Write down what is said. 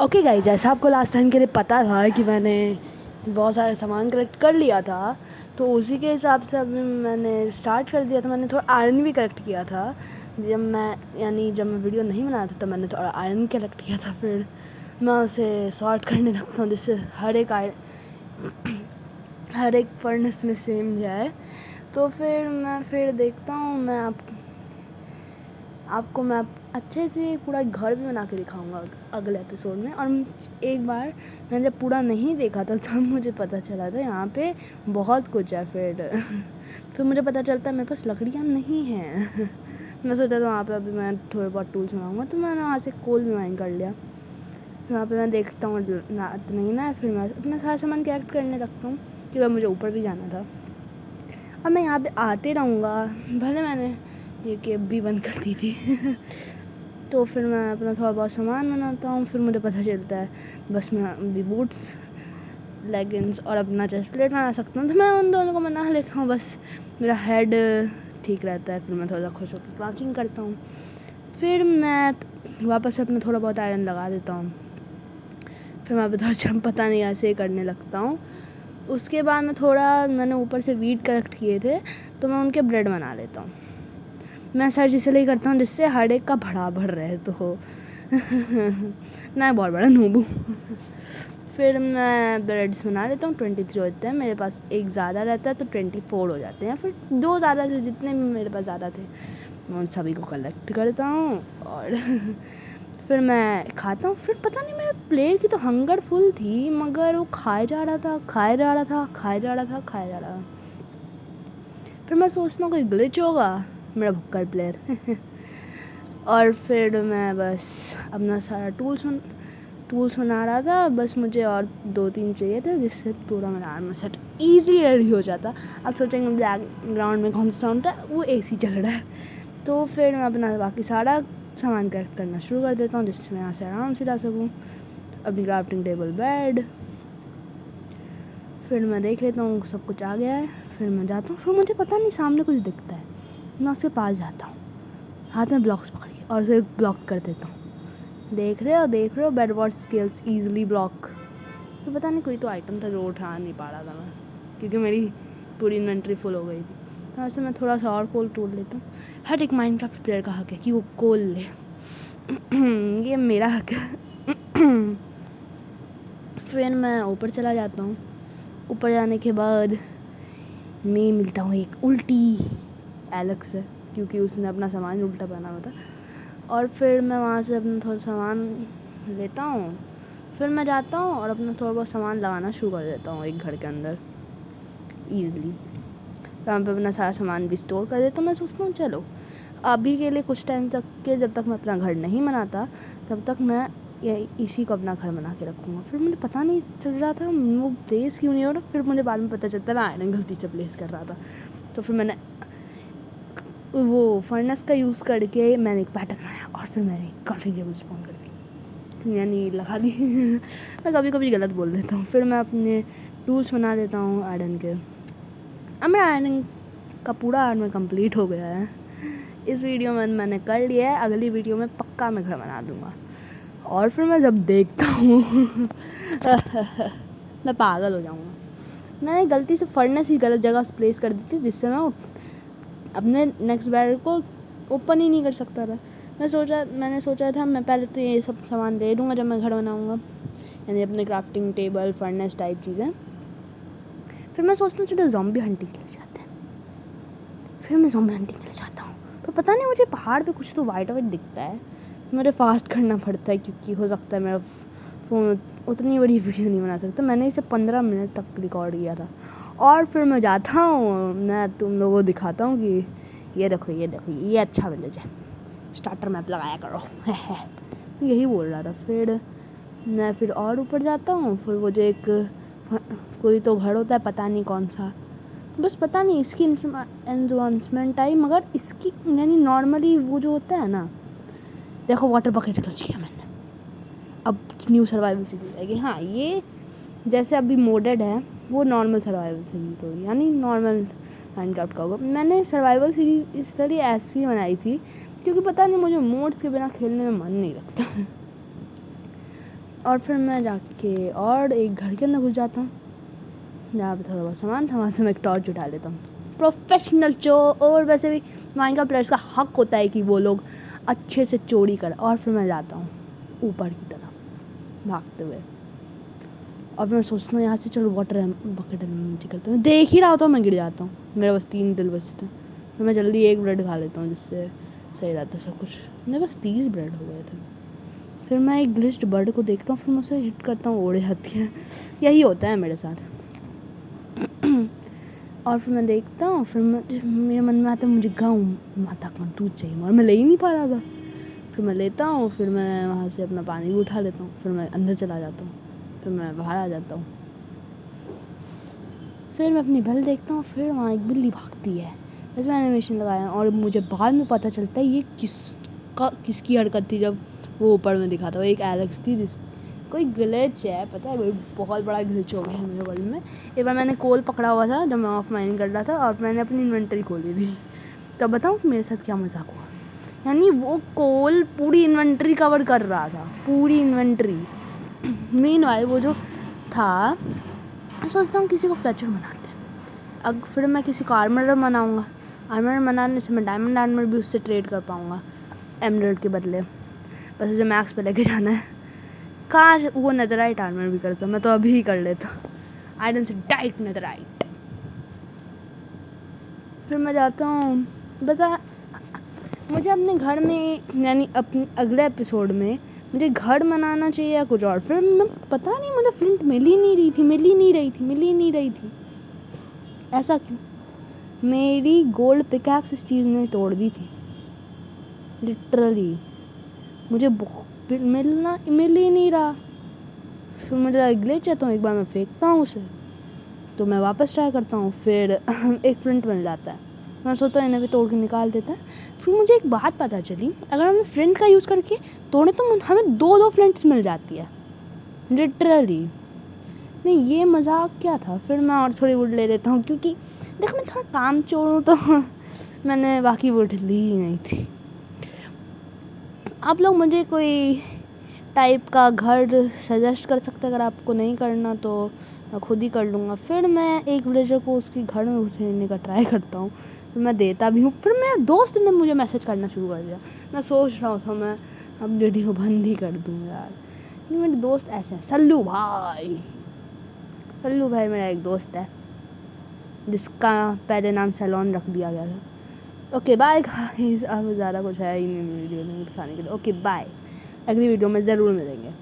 Okay guys, जैसा आपको last time के लिए पता था कि मैंने बहुत सारे सामान कलेक्ट कर लिया था, तो उसी के हिसाब से अभी मैंने स्टार्ट कर दिया था। मैंने थोड़ा आयरन भी कलेक्ट किया था। जब मैं वीडियो नहीं बनाया था तब मैंने थोड़ा आयरन कलेक्ट किया था। फिर मैं उसे सॉर्ट करने लगता हूँ जिससे हर एक फर्नेस में सेम जाए। तो फिर मैं देखता हूँ, आपको मैं अच्छे से पूरा घर भी बना के दिखाऊंगा अगले एपिसोड में। और एक बार मैंने जब पूरा नहीं देखा था तब मुझे पता चला था यहाँ पे बहुत कुछ है। फिर मुझे पता चलता है मेरे पास लकड़ियाँ नहीं हैं। मैं सोचा था वहाँ पे अभी मैं थोड़े बहुत टूल्स बनाऊँगा, तो मैंने वहाँ से कोल भी माइन कर लिया। वहाँ पे मैं देखता हूँ रात नहीं ना, फिर मैं अपना सारा सामान कलेक्ट करने लगता हूँ क्योंकि मुझे ऊपर भी जाना था। अब मैं यहाँ पे आते रहूँगा, भले मैंने ये केब भी बंद कर दी थी। तो फिर मैं अपना थोड़ा बहुत सामान बनाता हूँ। फिर मुझे पता चलता है बस मैं अभी बूट्स, लेगिंग्स और अपना चेस्ट प्लेट बना सकता हूँ, तो मैं उन दोनों को बना लेता हूँ। बस मेरा हेड ठीक रहता है। फिर मैं थोड़ा खुश होकर क्राउचिंग करता हूँ। फिर मैं वापस अपना थोड़ा बहुत आयरन लगा देता हूँ। फिर मैं थोड़ा पता नहीं ऐसे ही करने लगता हूँ। उसके बाद मैंने ऊपर से वीट कलेक्ट किए थे, तो मैं उनके ब्रेड बना लेता हूँ। मैं सर्च इसलिए करता हूँ जिससे हर एक का बराबर रहे तो हो। मैं बहुत बड़ा नूब हूँ। फिर मैं ब्रेड्स बना लेता हूँ। 23 होते हैं मेरे पास, एक ज़्यादा रहता है तो 24 हो जाते हैं। फिर 2 ज़्यादा थे, जितने भी मेरे पास ज़्यादा थे मैं उन सभी को कलेक्ट करता हूँ और फिर मैं खाता हूँ। फिर पता नहीं, मेरे प्लेट की तो हंगर फुल थी मगर वो खाए जा रहा था। फिर मैं सोचता हूँ कोई ग्लिच होगा, मेरा भुक्कड़ प्लेयर। और फिर मैं बस अपना सारा टूल्स बना रहा था। बस मुझे और 2-3 चाहिए थे जिससे पूरा मेरा आर्मर सेट ईजी रेडी हो जाता। अब सोचेंगे बैकग्राउंड में कौन सा साउंड है, वो AC चल रहा है। तो फिर मैं अपना बाकी सारा सामान कलेक्ट करना शुरू कर देता हूँ जिससे मैं यहाँ से आराम से जा सकूँ। अपनी क्राफ्टिंग टेबल, बेड, फिर मैं देख लेता हूँ सब कुछ आ गया है। फिर मैं जाता हूँ। फिर मुझे पता नहीं सामने कुछ दिखता है, मैं उसके पास जाता हूँ हाथ में ब्लॉक्स पकड़ के और उसे ब्लॉक कर देता हूँ। देख रहे हो bed Wars skills easily block. तो पता नहीं कोई तो आइटम था जो उठा नहीं पा रहा था मैं, क्योंकि मेरी पूरी इन्वेंट्री फुल हो गई थी। तो ऐसे मैं थोड़ा सा और कोल तोड़ लेता हूँ। हर एक माइनक्राफ्ट प्लेयर का हक है कि वो कोल ले। ये मेरा हक है। फिर मैं ऊपर चला जाता हूँ। ऊपर जाने के बाद मैं मिलता हूँ एक उल्टी एलेक्स से, क्योंकि उसने अपना सामान उल्टा पहना हुआ था। और फिर मैं वहाँ से अपना थोड़ा सामान लेता हूँ। फिर मैं जाता हूँ और अपना थोड़ा बहुत सामान लगाना शुरू कर देता हूँ एक घर के अंदर ईज़िली। वहाँ पे अपना सारा सामान भी स्टोर कर देता हूँ। मैं सोचता हूँ चलो अभी के लिए कुछ टाइम तक के, जब तक मैं अपना घर नहीं बनाता तब तक मैं इसी को अपना घर बना के रखूँगा। फिर मुझे पता नहीं चल रहा था वो प्लेस क्यों नहीं हो रहा। फिर मुझे बाद में पता चलता है मैं आयरन गलती से प्लेस कर रहा था। तो फिर मैंने वो फर्नेस का यूज़ करके मैंने एक पैटर्न बनाया और फिर मैंने क्राफ्टिंग टेबल स्पॉन कर दी, यानी लगा दी। मैं कभी कभी गलत बोल देता हूँ। फिर मैं अपने टूल्स बना लेता हूँ आयरन के। अब मेरा आयरन का पूरा आर्मर कंप्लीट हो गया है। इस वीडियो में मैंने कर लिया है, अगली वीडियो में पक्का मैं घर बना दूँगा। और फिर मैं जब देखता हूँ मैं पागल हो जाऊँगा। मैंने गलती से फर्नेस ही गलत जगह प्लेस कर दी थी जिससे मैं अपने नेक्स्ट बैरल को ओपन ही नहीं कर सकता था। मैंने सोचा था मैं पहले तो ये सब सामान ले लूँगा जब मैं घर बनाऊँगा, यानी अपने क्राफ्टिंग टेबल, फर्नेस टाइप चीज़ें। फिर मैं सोचता हूँ चलो ज़ॉम्बी हंटिंग के लिए जाते हैं। फिर मैं ज़ॉम्बी हंटिंग के लिए जाता हूँ, पर पता नहीं मुझे पहाड़ पे कुछ तो वाइट दिखता है। मुझे फास्ट करना पड़ता है क्योंकि हो सकता है मेरा फ़ोन उतनी बड़ी वीडियो नहीं बना सकता। मैंने इसे 15 मिनट तक रिकॉर्ड किया था। और फिर मैं जाता हूँ, मैं तुम लोगों को दिखाता हूँ कि ये देखो ये अच्छा विलेज है, स्टार्टर मैप लगाया करो। यही बोल रहा था। फिर मैं और ऊपर जाता हूँ। फिर वो जो एक कोई तो घर होता है, पता नहीं कौन सा, बस पता नहीं इसकी एडवांसमेंट आई, मगर इसकी यानी नॉर्मली वो जो होता है ना, देखो वाटर बकेट क्लच किया मैंने। अब न्यू सर्वाइवल सीरीज आएगी। हाँ, ये जैसे अभी मोडेड है वो नॉर्मल सर्वाइवल सीरीज होगी, यानी नॉर्मल माइनक्राफ्ट का होगा। मैंने सर्वाइवल सीरीज इस तरह ऐसी बनाई थी क्योंकि पता नहीं मुझे मोड्स के बिना खेलने में मन नहीं लगता। और फिर मैं जाके और एक घर के अंदर घुस जाता हूँ जहाँ पे थोड़ा बहुत सामान था, वहाँ से मैं एक टॉर्च उठा लेता हूँ, प्रोफेशनल चोर। और वैसे भी माइनक्राफ्ट प्लेयर्स का हक होता है कि वो लोग अच्छे से चोरी करें। और फिर मैं जाता हूँ ऊपर की तरफ भागते हुए, और मैं सोचता हूँ यहाँ से चलो वाटर बकेट एनर्जी करते हुए, देख ही रहा होता हूँ मैं गिर जाता हूँ, मेरे बस 3 दिल बचते हैं। फिर मैं जल्दी एक ब्रेड खा लेता हूँ जिससे सही रहता है सब कुछ। मेरे बस 30 ब्रेड हो गए थे। फिर मैं एक ग्लिच्ड बर्ड को देखता हूँ, फिर मैं उसे हिट करता हूँ, उड़ जाती है। यही होता है मेरे साथ। और फिर मैं देखता हूँ, फिर मेरे मन में आता है मुझे गाँव माता का दूध चाहिए, और मैं ले ही नहीं पा रहा था। फिर मैं लेता हूँ, फिर मैं वहाँ से अपना पानी भी उठा लेता हूँ, फिर मैं अंदर चला जाता हूँ, फिर मैं बाहर आ जाता हूँ। फिर मैं अपनी बेल देखता हूँ, फिर वहाँ एक बिल्ली भागती है, वैसे मैं एनिमेशन लगाया, और मुझे बाद में पता चलता है ये किसकी हरकत थी जब वो ऊपर में दिखा था। वो एक एलेक्स थी, कोई ग्लिच है, पता है, कोई बहुत बड़ा ग्लिच हो गया है मेरे वर्ल्ड में। एक बार मैंने कोल पकड़ा हुआ था जब मैं ऑफ माइनिंग कर रहा था, और मैंने अपनी इन्वेंटरी खोली थी, तब बताऊँ मेरे साथ क्या मजाक हुआ। यानी वो कोल पूरी इन्वेंटरी कवर कर रहा था, पूरी इन्वेंटरी। मीनवाइल वो जो था, सोचता हूँ किसी को फ्लेचर बनाते हैं। अब फिर मैं किसी को आर्मर बनाऊँगा, आर्मर बनाने से मैं डायमंड आर्मर भी उससे ट्रेड कर पाऊँगा एमराल्ड के बदले। बस मुझे मैक्स पे लेके जाना है। काश वो नेदराइट आर्मर भी करता, मैं तो अभी ही कर लेता। आयरन से डाइट नेदराइट। फिर मैं जाता हूँ, बता मुझे अपने घर में, यानी अपने अगले एपिसोड में मुझे घर बनाना चाहिए या कुछ और। फिर मैं पता नहीं, मुझे फ्लिंट मिल ही नहीं रही थी। ऐसा क्यों? मेरी गोल्ड पिकैक्स इस चीज़ ने तोड़ दी थी लिटरली। मुझे मिल ही नहीं रहा। फिर मुझे ग्लिच है, तो एक बार मैं फेंकता हूँ उसे, तो मैं वापस ट्राई करता हूँ, फिर एक फ्लिंट मिल जाता है। मैं सोचता हूँ इन्हें भी तोड़ के निकाल देता है। फिर मुझे एक बात पता चली, अगर हम फ्लिंट का यूज़ करके तोड़े तो हमें 2 फ्लिंट्स मिल जाती है लिटरली। नहीं, ये मजाक क्या था। फिर मैं और थोड़ी वुड ले लेता हूँ, क्योंकि देखो मैं थोड़ा काम चोर हूँ, तो मैंने बाकी वुड ली ही नहीं थी। आप लोग मुझे कोई टाइप का घर सजेस्ट कर सकते हैं, अगर आपको नहीं करना तो मैं खुद ही कर लूँगा। फिर मैं एक विलेजर को उसके घर में घुसेड़ने का ट्राई करता हूँ, फिर मैं देता भी हूँ। फिर मेरे दोस्त ने मुझे मैसेज करना शुरू कर दिया। मैं सोच रहा था मैं अब वीडियो बंद ही कर दूँ यार। मेरे दोस्त ऐसे हैं। सल्लू भाई मेरा एक दोस्त है जिसका पहले नाम सैलॉन रख दिया गया था। ओके बाय गाइस, अब ज़्यादा कुछ है ही नहीं वीडियो में दिखाने के लिए। ओके बाय, अगली वीडियो में ज़रूर मिलेंगे।